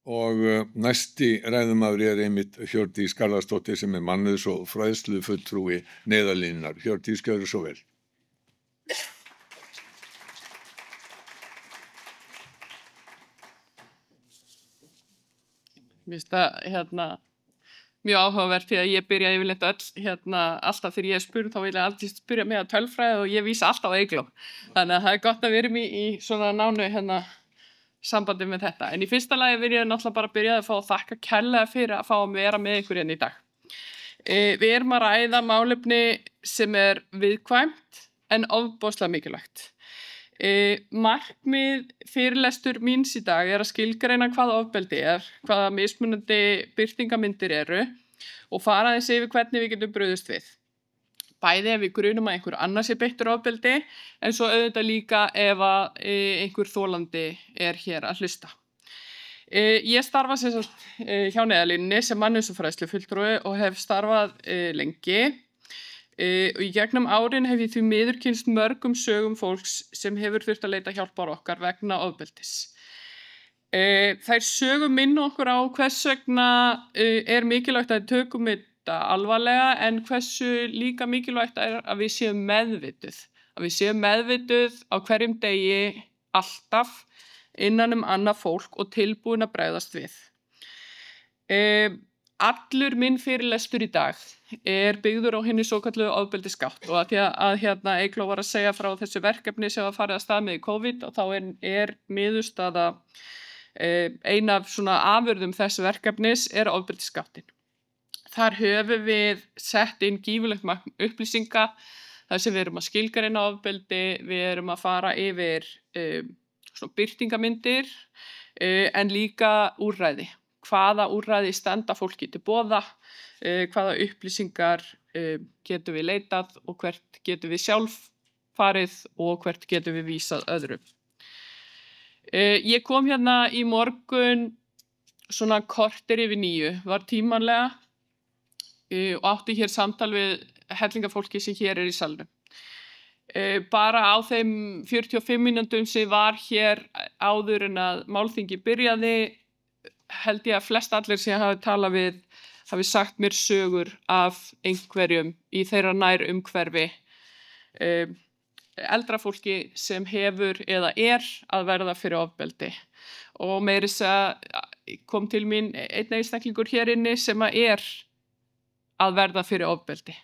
Og næsti ræðumaður einmitt Hjördís Garðarsdóttir sem mannauðs- og fræðslufulltrúi Neyðarlínunnar. Hjördís, gjörðu svo vel. Mér finnst það mjög áhugavert því að ég byrja yfirleitt öll alltaf þegar ég spurð þá vil ég alltaf spyrja mig að tölfræði og ég vísa alltaf á Eygló. Þannig að það er gott að við erum í svona nánu sambandi með þetta. En í fyrsta lagi vil ég náttúrulega bara byrja að fá að þakka kærlega fyrir að fá að vera með ykkur hérna í dag. Við erum að ræða málefni sem er viðkvæmt en ofboðslega mikilvægt. Markmið fyrirlestur míns í dag er að skilgreina hvað ofbeldi er, hvaða mismunandi birtingamyndir eru og fara aðeins yfir hvernig við getum brugðist við. Bæði ef við grunum að einhver annars sé beittur ofbeldi en svo auðvitað líka ef að einhver þolandi er hér að hlusta. Ég starfa sem sagt hjá Neyðarlínunni sem mannauðs- og fræðslufulltrúi og hef starfað lengi. Og í gegnum árin hef ég því miður kynnst mörgum sögum fólks sem hefur þurft að leita hjálpar okkar vegna ofbeldis. Þær sögum minna okkur á hvers vegna er mikilvægt að við tökum þetta alvarlega en hversu líka mikilvægt er að við séum meðvituð. Að við séum meðvituð á hverjum degi alltaf innan annað fólk og tilbúin að bregðast við. Allur minn fyrirlestur í dag er byggður á hinni svokölluðu ofbeldisgátt og að því að Eygló var að segja frá þessu verkefni sem var farið af stað með í COVID og þá er niðurstaða ein af svona afurðum þessu verkefnis er ofbeldisgáttin. Þar höfum við sett inn gífurlegt magn upplýsinga þar sem við erum að skilgreina ofbeldi, við erum að fara yfir svona birtingamyndir en líka úrræði. Hvaða úrræði standa fólki til boða, hvaða upplýsingar getum við leitað og hvert getum við sjálf farið og hvert getum við vísað öðrum. Ég kom hérna í morgun svona korter yfir 9, var tímanlega og átti hér samtal við hellingafólki sem hér í salnum. Bara á þeim 45 mínútum sem var hér áður en að málþingi byrjaði held ég að flest allir sem ég hafi talað við hafi sagt mér sögur af einhverjum í þeirra nær umhverfi eldra fólki sem hefur eða er að verða fyrir ofbeldi og meira kom til mín einn einstaklingur hér inni sem er að verða fyrir ofbeldi.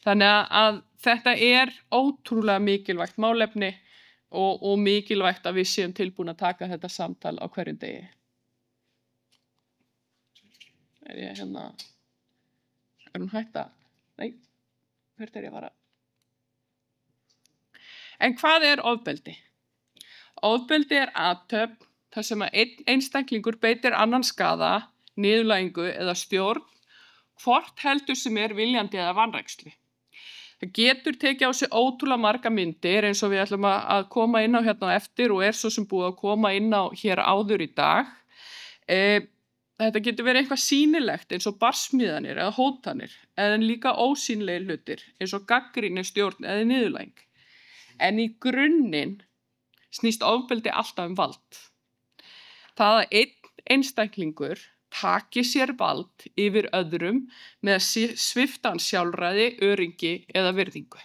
Þannig að þetta er ótrúlega mikilvægt málefni og mikilvægt að við séum tilbúin að taka þetta samtal á hverjum degi. Er ég er hún hætta? Nei, hvert ég að fara? En hvað er ofbeldi? Ofbeldi er athöfn þar sem að einn einstaklingur beitir annan skaða, niðurlægingu eða stjórn, hvort heldur sem er viljandi eða vanrækslu. Það getur tekið á sig ótrúlega marga myndir eins og við ætlum að koma inn á hérna á eftir og er svo sem búið að koma inn á hér áður í dag. Þetta getur verið eitthvað sýnilegt eins og barsmíðanir eða hótanir en líka ósýnilegir hlutir eins og gagnrýni, stjórn eða niðurlæging. En í grunninn snýst ofbeldi alltaf vald. Það að einn einstaklingur taki sér vald yfir öðrum með að svipta hann sjálfræði, öryggi eða virðingu.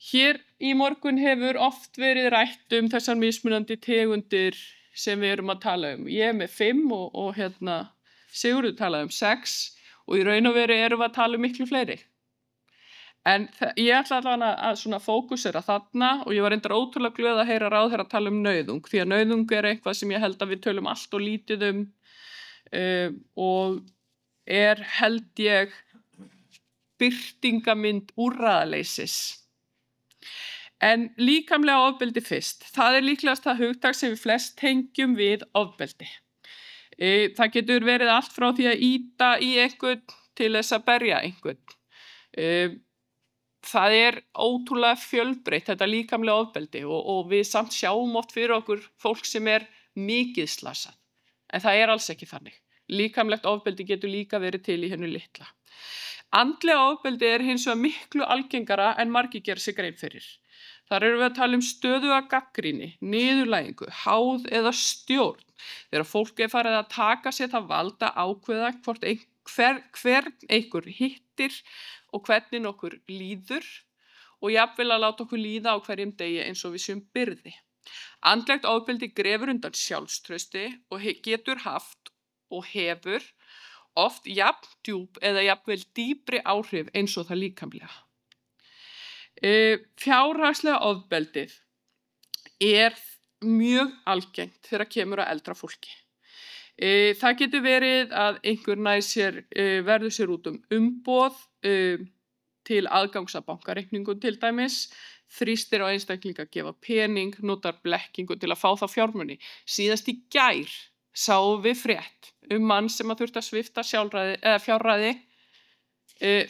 Hér í morgun hefur oft verið rætt þessar mismunandi tegundir sem við erum að tala Ég er með 5 og Sigurður talaði 6 og í raun og veru erum við að tala miklu fleiri. En ég ætla allavega að svona fókusera þarna og ég var reyndar ótrúlega glöð að heyra ráðherra tala nauðung því að nauðung er eitthvað sem ég held að við tölum allt og lítið og er held ég birtingamynd úrræðaleysis. En líkamlega ofbeldi fyrst. Það er líklegast það hugtak sem við flest tengjum við ofbeldi. Það getur verið allt frá því að ýta í einhvern til þess að berja einhvern. Það er ótrúlega fjölbreytt þetta líkamlega ofbeldi og við samt sjáum oft fyrir okkur fólk sem er mikið slasað. En það er alls ekki þannig. Líkamlegt ofbeldi getur líka verið til í hennu litla. Andlega ofbeldi er hins vegar miklu algengara en margir gera sig grein fyrir. Þar erum við að tala stöðuga gagnrýni, niðurlægingu, háð eða stjórn. Þegar fólk farið að taka sér það vald að ákveða hvort hvern einhver hittir og hvernig okkur líður og jafnvel að láta okkur líða á hverjum degi eins og við séum byrði. Andlegt ofbeldi grefur undan sjálfstrausti og getur haft og hefur oft jafn djúp eða jafnvel dýpri áhrif eins og það líkamlega. Fjárhagslega ofbeldið mjög algengt þegar kemur að eldra fólki. Það getur verið að einhver verður sér út umboð til aðgangs að bankareikningum til dæmis, þrýstir á einstaklinga að gefa pening, notar blekkingu til að fá það fjármuni. Síðast í gær sáum við frétt mann sem að þurfti að svipta fjárræði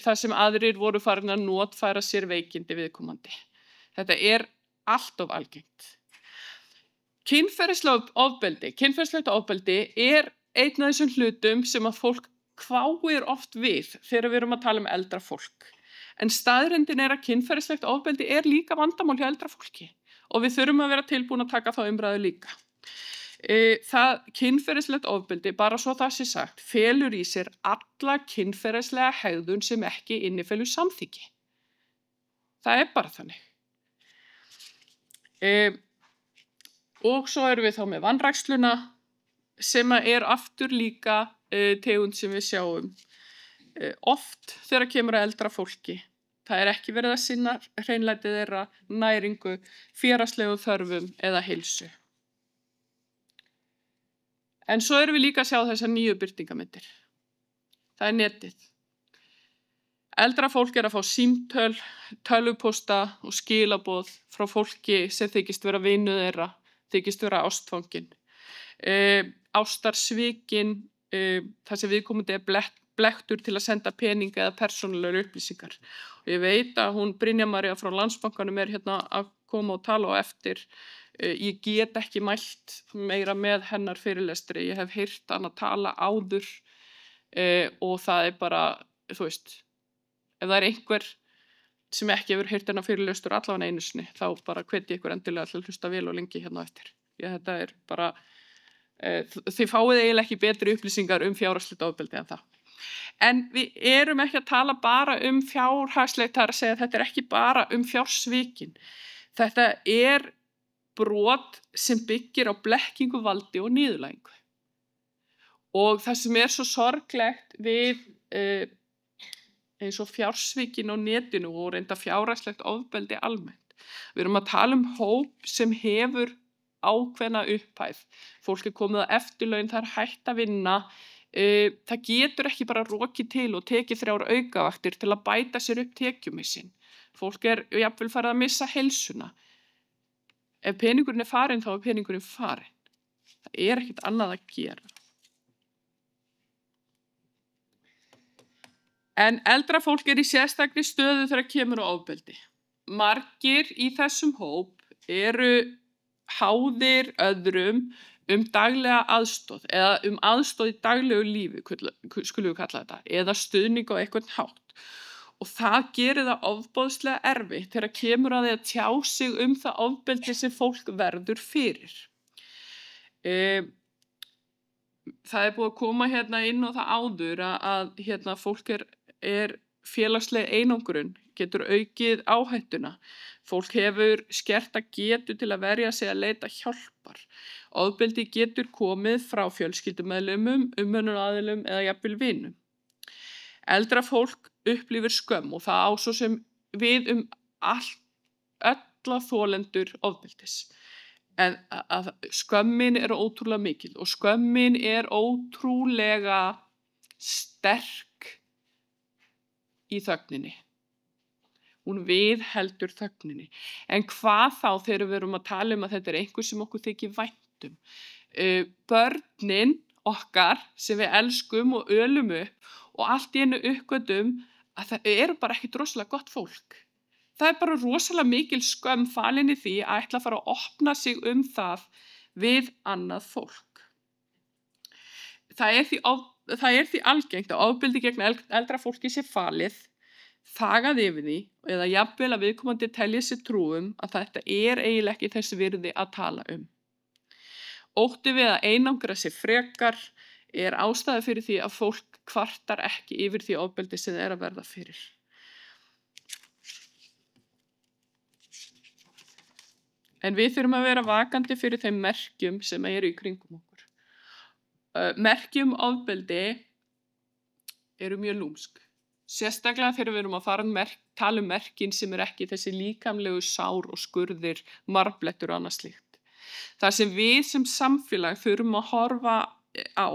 þar sem aðrir voru farin að notfæra sér veikindi viðkomandi. Þetta allt of algengt. Kynferðislegt ofbeldi einn af þessum hlutum sem að fólk hváir oft við þegar við erum að tala eldra fólk. En staðreyndin að kynferðislegt ofbeldi líka vandamál hjá eldra fólki og við þurfum að vera tilbúin að taka þá umræðu líka. Kynferðislegt ofbeldi, bara svo það sé sagt, felur í sér alla kynferðislega hegðun sem ekki innifelur samþykki. Það bara þannig. Og svo erum við þá með vanræksluna sem aftur líka tegund sem við sjáum oft þegar kemur að eldra fólki. Það ekki verið að sinna hreinlæti þeirra, næringu, félagslegu þörfum eða heilsu. En svo erum við líka að sjá þessar nýju birtingamyndir. Það netið. Eldra fólk að fá símtöl, tölvupósta og skilaboð frá fólki sem þykist vera vinur þeirra, þykist vera ástfangin. Ástarsvikin, þar sem viðkomandi blekktur til að senda peninga eða persónulegar upplýsingar. Og ég veit að hún Brynja María frá Landsbankanum hérna að koma og tala á eftir. Ég get ekki mælt meira með hennar fyrirlestri. Ég hef heyrt hana tala áður og það bara, þú veist, ef það einhver sem ekki hefur heyrt hennar fyrirlestur allavega einu sinni, þá bara hvet ég ykkur endilega til að hlusta vel og lengi hérna á eftir. Þetta bara, þið fáið eiginlega ekki betri upplýsingar fjárhagslegt ofbeldi en það. En við erum ekki að tala bara fjárhagslegt, það að segja að þetta ekki bara fjársvikin. Þetta brot sem byggir á blekkingu, valdi og niðurlægingu. Og það sem svo sorglegt við eins og fjársvikin á netinu og reynda fjárhagslegt ofbeldi almennt. Við erum að tala hóp sem hefur ákveðna upphæð. Fólk komið á eftirlaun, það hætt að vinna. Það getur ekki bara rokið til og tekið 3 aukavaktir til að bæta sér upp tekjumissinn. Fólk jafnvel farið að missa heilsuna. Ef peningurinn farinn, þá peningurinn farinn. Það ekkert annað að gera. En eldra fólk í sérstakri stöðu þegar kemur á ofbeldi. Margir í þessum hóp eru háðir öðrum daglega aðstoð eða aðstoð í daglegu lífi, skulum við kalla þetta, eða stuðning á einhvern hátt. Og það gerir það ofboðslega erfitt þegar kemur að því að tjá sig það ofbeldi sem fólk verður fyrir. Það búið að koma hérna inn á það áður að fólk félagsleg einangrun, getur aukið áhættuna. Fólk hefur skerta getu til að verja sig að leita hjálpar. Ofbeldi getur komið frá fjölskyldumeðlimum, umönnunaraðilum eða jafnvel vinum. Eldra fólk upplifir skömm og það á svo sem við alla þolendur ofbeldis. En skömmin ótrúlega mikil og skömmin ótrúlega sterk í þögninni. Hún viðheldur þögninni. En hvað þá þegar við erum að tala að þetta einhver sem okkur þykir vænt Börnin okkar sem við elskum og ölum upp og allt í einu uppgötvum að það bara ekki rosalega gott fólk. Það bara rosalega mikil skömm falin í því að ætla að fara að opna sig það við annað fólk. Það því algengt að ofbeldi gegn eldra fólki sé falið þagað yfir því eða jafnvel að viðkomandi telji sér trúum að þetta eiginlega ekki þess virði að tala um. Ótti við að einangra sig frekar ástæða fyrir því að fólk kvartar ekki yfir því ofbeldi sem það að verða fyrir. En við þurfum að vera vakandi fyrir þeim merkjum sem eru í kringum okkur. Merkjum ofbeldi eru mjög lúmsk. Sérstaklega þegar við erum að fara tala merkin sem ekki þessi líkamlegu sár og skurðir, marblettur og annað slíkt. Það sem við sem samfélag þurfum að horfa á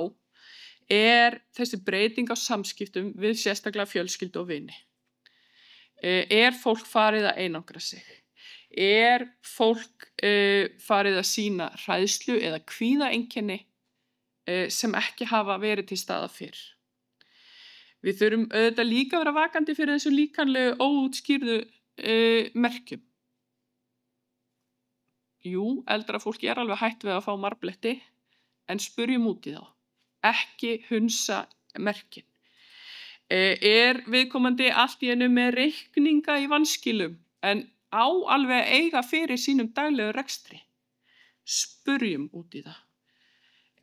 þessi breyting á samskiptum við sérstaklega fjölskyldu og vini. Fólk farið að einangra sig? Fólk farið að sýna hræðslu eða kvíðaeinkenni sem ekki hafa verið til staðar fyrr? Við þurfum auðvitað líka að vera vakandi fyrir þessu líkamlegu óútskýrðu merkjum. Jú, eldra fólki alveg hætt við að fá marbletti, en spurjum út í þá. Ekki hunsa merkin. Viðkomandi allt í einu með reikninga í vanskilum, en á alveg að eiga fyrir sínum daglegu rekstri? Spurjum út í það.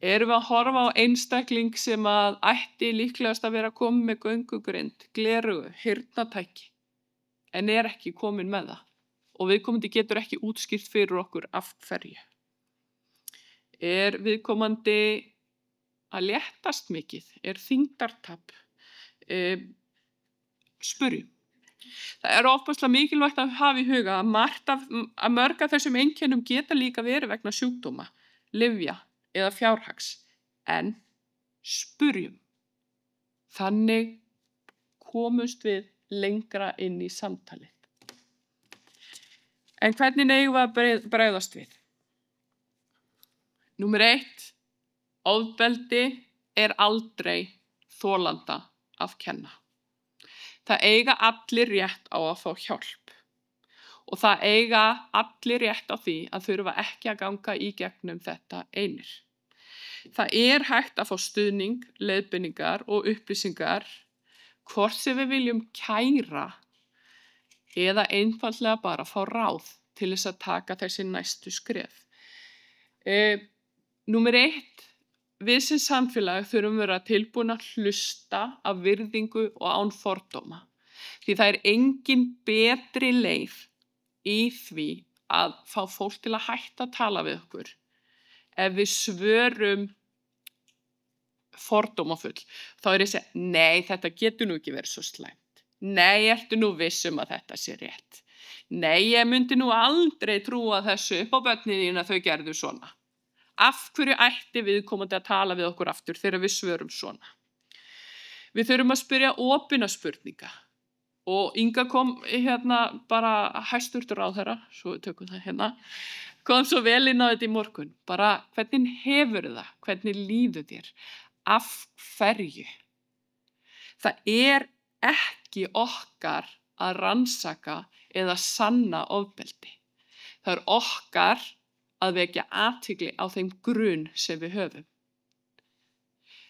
Erum við að horfa á einstakling sem að ætti líklegast að vera komið með göngugrind, gleraugu, heyrnartæki, en ekki komin með það? Og viðkomandi getur ekki útskýrt fyrir okkur af hverju. Viðkomandi að léttast mikið? Þyngdartap? Spurjum. Það ofboðslega mikilvægt að hafa í huga að mörg af þessum einkennum geta líka verið vegna sjúkdóma, lyfja eða fjárhags, en spurjum. Þannig komumst við lengra inn í samtalið. En hvernig eigum við að bregðast við? Númer 1, ofbeldi aldrei þolanda að kenna. Það eiga allir rétt á að fá hjálp og það eiga allir rétt á því að þurfa ekki að ganga í gegnum þetta einir. Það hægt að fá stuðning, leiðbeiningar og upplýsingar hvort sem við viljum kæra eða einfaldlega bara fá ráð til þess að taka þessi næstu skref. Númer 1, við sem samfélag þurfum að vera tilbúin að hlusta af virðingu og án fordóma. Því það engin betri leið í því að fá fólk til að hætta að tala við okkur ef við svörum fordómafull. Þá ég að segja, nei, þetta getur nú ekki verið svo slæmt. Nei, ertu nú viss að þetta sé rétt. Nei, ég myndi nú aldrei trúa þessu upp á börnin þín að þau gerðu svona. Af hverju ætti viðkomandi að tala við okkur aftur þegar við svörum svona? Við þurfum að spyrja opinna spurninga. Og Inga kom bara hæstvirtur ráðherra, svo við tökum það hérna, kom svo vel inn á þetta í morgun. Bara hvernig hefur það? Hvernig líður þér? Af hverju? Það ekki okkar að rannsaka eða sanna ofbeldi. Það okkar að vekja athygli á þeim grun sem við höfum.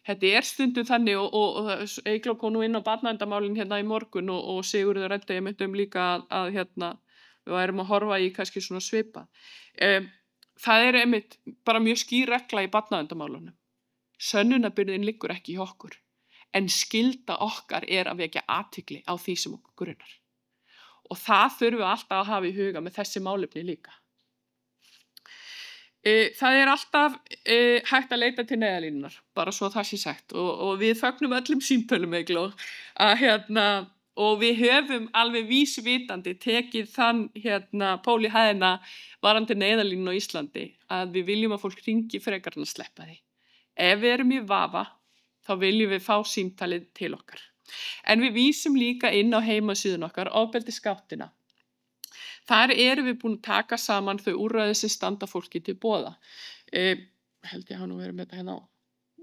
Þetta stundum þannig og Eygló kom nú inn á barnaverndarmálin hérna í morgun og Sigurður ræddi einmitt líka að við værum að horfa í kannski svona svipað. Það einmitt bara mjög skýr regla í barnaverndarmálunum. Sönnunarbyrðin liggur ekki í okkur, en skylda okkar að vekja athygli á því sem okkur grunar. Og það þurfum við alltaf að hafa í huga með þessi málefni líka. Það alltaf hægt að leita til neyðarlínunnar, bara svo það sé sagt og við fögnum öllum símtölum Eygló og við höfum alveg vísvitandi tekið þann pól í hæðina varðandi neyðarlínuna á Íslandi að við viljum að fólk hringi frekar en að sleppa því. Ef við erum í vafa þá viljum við fá símtalið til okkar. En við vísum líka inn á heimasíðun okkar ofbeldisgáttina. Þar erum við búin að taka saman þau úrræði sem standa fólki til boða. Held ég hafa nú verið með þetta hérna á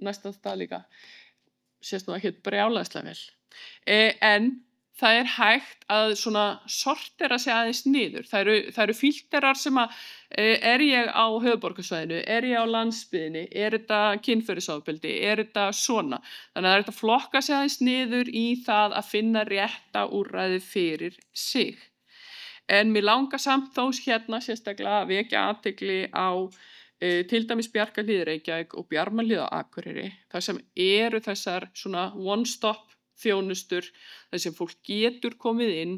næsta stað líka. Sést nú ekki brjálæðislega vel. En það er hægt að svona sortera sig aðeins niður. Það eru filterar sem að er ég á höfuðborgarsvæðinu, er ég á landsbyggðinni, er þetta kynferðisofbeldi, er þetta svona. Þannig að það er hægt að flokka sig aðeins niður í það að finna rétta úrræði fyrir sig. En mér langar samt þó hérna sérstaklega að vekja athygli á til dæmis Bjarkarhlíð Reykjavík og Bjarmahlíð á Akureyri, þar sem eru þessar svona one-stop þjónustur, þar sem fólk getur komið inn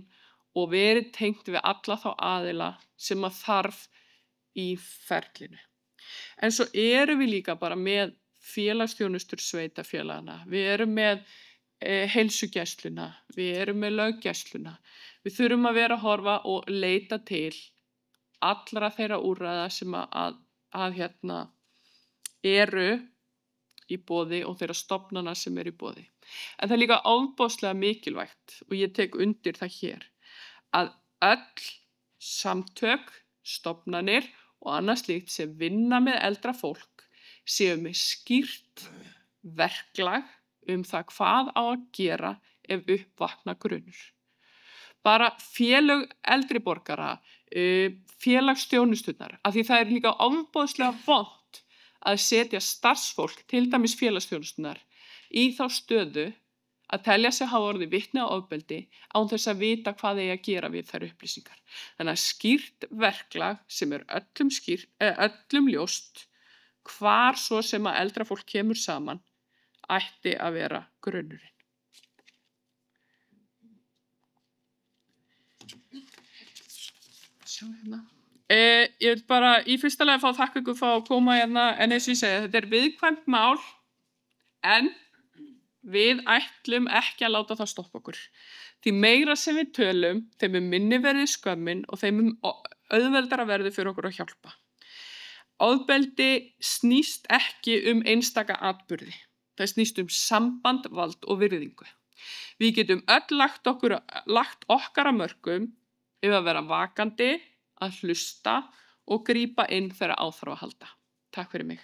og verið tengt við alla þá aðila sem að þarf í ferlinu. En svo erum við líka bara með félagsþjónustur sveitarfélagana, við erum með heilsugæsluna, við erum með löggæsluna. Við þurfum að vera að horfa og leita til allra þeirra úrræða sem að eru í boði og þeirra stofnana sem eru í boði. En það er líka ofboðslega mikilvægt, og ég tek undir það hér, að öll samtök, stofnanir og annað slíkt sem vinna með eldra fólk séu með skýrt verklag það hvað á að gera ef uppvakna grunur. Bara félög eldri borgara, félagsþjónusturnar, af því það er líka ofboðslega vont að setja starfsfólk, til dæmis félagsþjónusturnar, í þá stöðu að telja sig hafa orðið vitni á ofbeldi án þess að vita hvað eigi að gera við þær upplýsingar. Þannig að skýrt verklag sem er öllum ljóst hvar svo sem að eldra fólk kemur saman ætti að vera grunnurinn. Ég vil bara í fyrsta lagi fá þakka ykkur fyrir að koma hérna, en eins og ég segi, þetta er viðkvæmt mál, en við ætlum ekki að láta það stoppa okkur. Því meira sem við tölum, þeim minni verði skömmin og þeim auðveldara verði fyrir okkur að hjálpa. Ofbeldi snýst ekki einstaka atburði. Það snýst samband, vald og virðingu. Við getum öll lagt okkar að mörkum að vera vakandi, að hlusta og grípa inn þegar á þarf að halda. Takk fyrir mig.